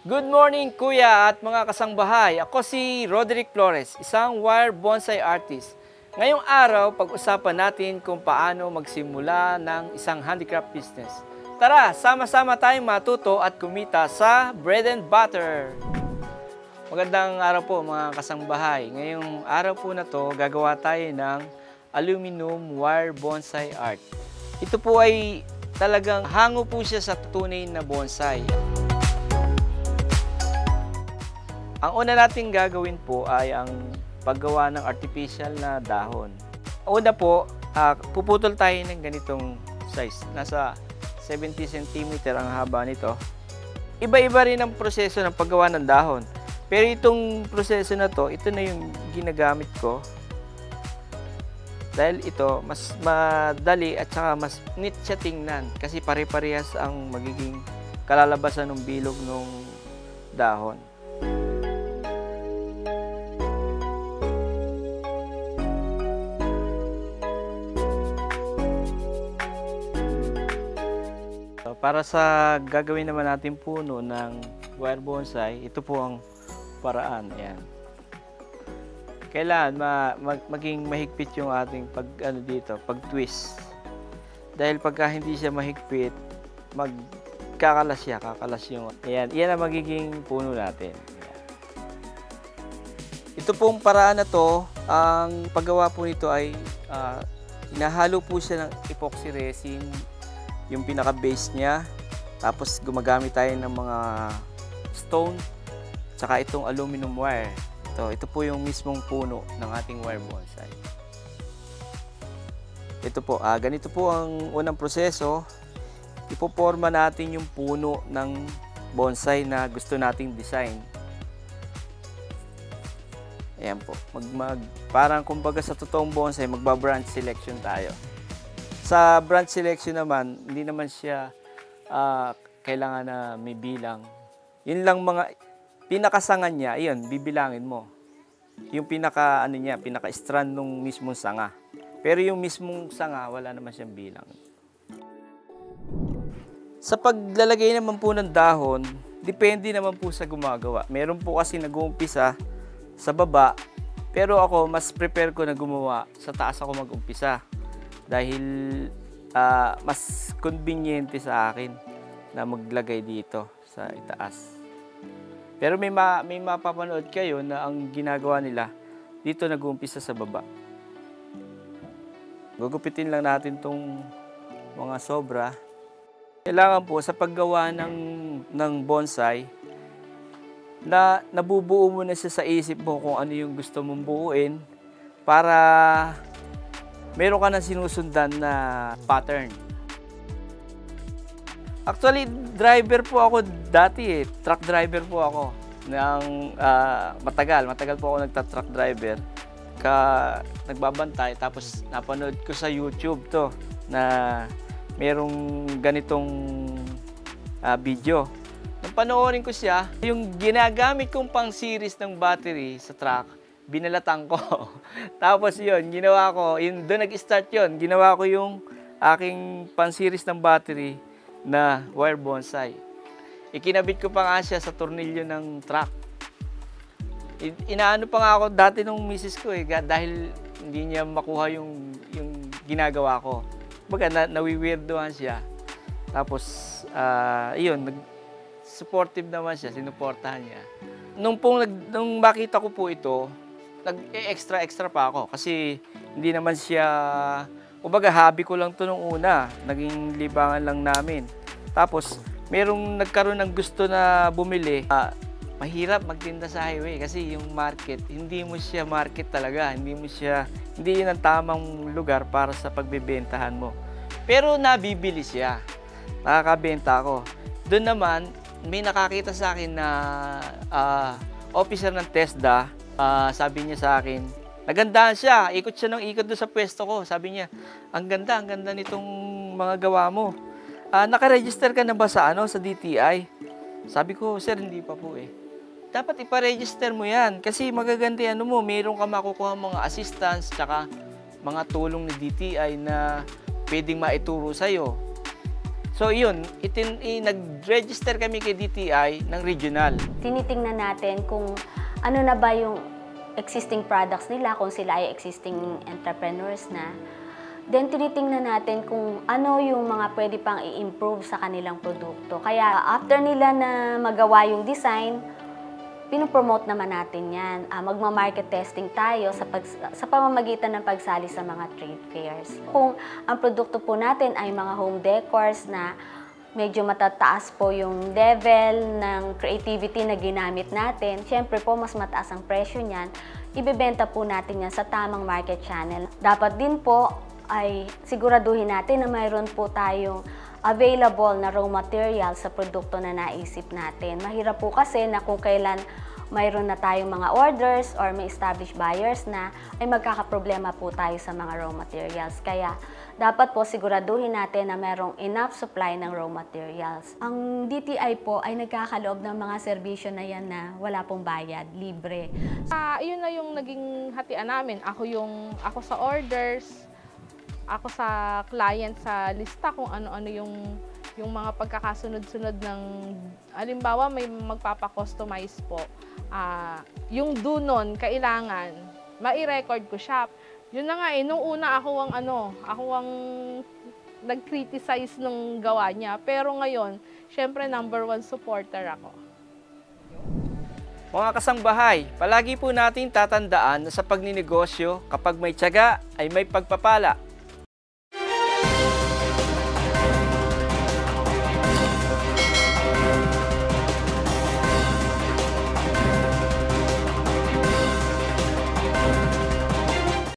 Good morning kuya at mga kasangbahay. Ako si Roderick Flores, isang wire bonsai artist. Ngayong araw, pag-usapan natin kung paano magsimula ng isang handicraft business. Tara, sama-sama tayong matuto at kumita sa bread and butter. Magandang araw po mga kasangbahay. Ngayong araw po na to, gagawa tayo ng aluminum wire bonsai art. Ito po ay talagang hango po siya sa tunay na bonsai. Ang una nating gagawin po ay ang paggawa ng artificial na dahon. Una po, puputol tayo ng ganitong size. Nasa 70 cm ang haba nito. Iba-iba rin ang proseso ng paggawa ng dahon. Pero itong proseso na to, ito na yung ginagamit ko. Dahil ito, mas madali at saka mas neat siya tingnan. Kasi pare-parehas ang magiging kalalabasan ng bilog ng dahon. Para sa gagawin naman natin puno ng wire bonsai, ito po ang paraan. Ayan. Kailangan maging mahigpit yung ating pag-twist. Dahil pagka hindi siya mahigpit, kakalas yung. Ayan, iyan ang magiging puno natin. Ayan. Ito pong paraan na to, ang paggawa po nito ay hinahalo po siya ng epoxy resin, yung pinaka-base niya. Tapos gumagamit tayo ng mga stone, tsaka itong aluminum wire. Ito po yung mismong puno ng ating wire bonsai. Ito po, ganito po ang unang proseso. Ipoporma natin yung puno ng bonsai na gusto nating design. Ayan po, parang kumbaga sa totoong bonsai, magba-branch selection tayo. Sa branch selection naman, hindi naman siya kailangan na may bilang. Yun lang mga pinakasangan niya, ayun, bibilangin mo. Yung pinaka-strand nung mismong sanga. Pero yung mismong sanga, wala naman siyang bilang. Sa paglalagay naman po ng dahon, depende naman po sa gumagawa. Meron po kasi nag-uumpisa sa baba, pero ako mas prepare ko na gumawa sa taas ako mag-umpisa. Dahil mas conveniente sa akin na maglagay dito sa itaas. Pero may mapapanood kayo na ang ginagawa nila dito nag-uumpisa sa baba. Gugupitin lang natin tong mga sobra. Kailangan po sa paggawa ng bonsai na nabubuo mo na siya sa isip mo kung ano yung gusto mong buuin para meron ka na sinusundan na pattern. Actually, driver po ako dati eh. Truck driver po ako. Matagal po ako nagta-truck driver. Nagbabantay, tapos napanood ko sa YouTube to na merong ganitong video. Nang panoorin ko siya, yung ginagamit kong pang series ng battery sa truck, binalatan ko. Tapos yun, ginawa ko, doon nag-start yun. Ginawa ko yung aking pan-series ng battery na wire bonsai. Ikinabit ko pa nga siya sa tornilyo ng truck. Inaano pa nga ako dati nung misis ko eh, dahil hindi niya makuha yung ginagawa ko. Baga, nawiwirdohan siya. Tapos, supportive naman siya, sinuportahan niya. Nung makita ko po ito, nag-extra pa ako kasi hindi naman siya, kumbaga hobby ko lang to nung una, naging libangan lang namin. Tapos merong nagkaroon ng gusto na bumili. Mahirap magtinda sa highway kasi yung market, hindi mo siya market talaga, hindi yun ang tamang lugar para sa pagbebentahan mo. Pero nabibili siya, nakakabenta ako. Doon naman may nakakita sa akin na officer ng TESDA. Sabi niya sa akin, nagandahan siya, ikot siya ng ikot doon sa pwesto ko. Sabi niya, ang ganda nitong mga gawa mo. Naka-register ka na ba sa DTI? Sabi ko, sir, hindi pa po eh. Dapat ipa-register mo yan kasi magaganda mo, mayroon ka makukuha mga assistance tsaka mga tulong ni DTI na pwedeng maituro sa'yo. So yun, nag-register kami kay DTI ng regional. Tinitingnan natin kung ano na ba yung existing products nila, kung sila ay existing entrepreneurs na. Then tinitingnan natin kung ano yung mga pwede pang i-improve sa kanilang produkto. Kaya after nila na magawa yung design, pinopromote naman natin yan. Magma-market testing tayo sa pamamagitan ng pagsali sa mga trade fairs. Kung ang produkto po natin ay mga home decors na medyo matataas po yung level ng creativity na ginamit natin, syempre po mas mataas ang presyo niyan, ibebenta po natin yan sa tamang market channel. Dapat din po ay siguraduhin natin na mayroon po tayong available na raw material sa produkto na naisip natin. Mahirap po kasi na kung kailan mayroon na tayong mga orders or may established buyers na, ay magkakaproblema po tayo sa mga raw materials. Kaya dapat po siguraduhin natin na mayroong enough supply ng raw materials. Ang DTI po ay nagkakaloob ng mga serbisyo na yan na wala pong bayad, libre. Yun na yung naging hatian namin. Ako sa orders, ako sa client sa lista kung ano-ano yung mga pagkakasunod-sunod ng, halimbawa may magpapa-customize po. Yung do nun, kailangan, mai-record ko siya. Yun na nga nung una ako ang nag-criticize nung gawa niya. Pero ngayon, syempre #1 supporter ako. Mga kasangbahay, palagi po natin tatandaan na sa pagninegosyo, kapag may tiyaga ay may pagpapala.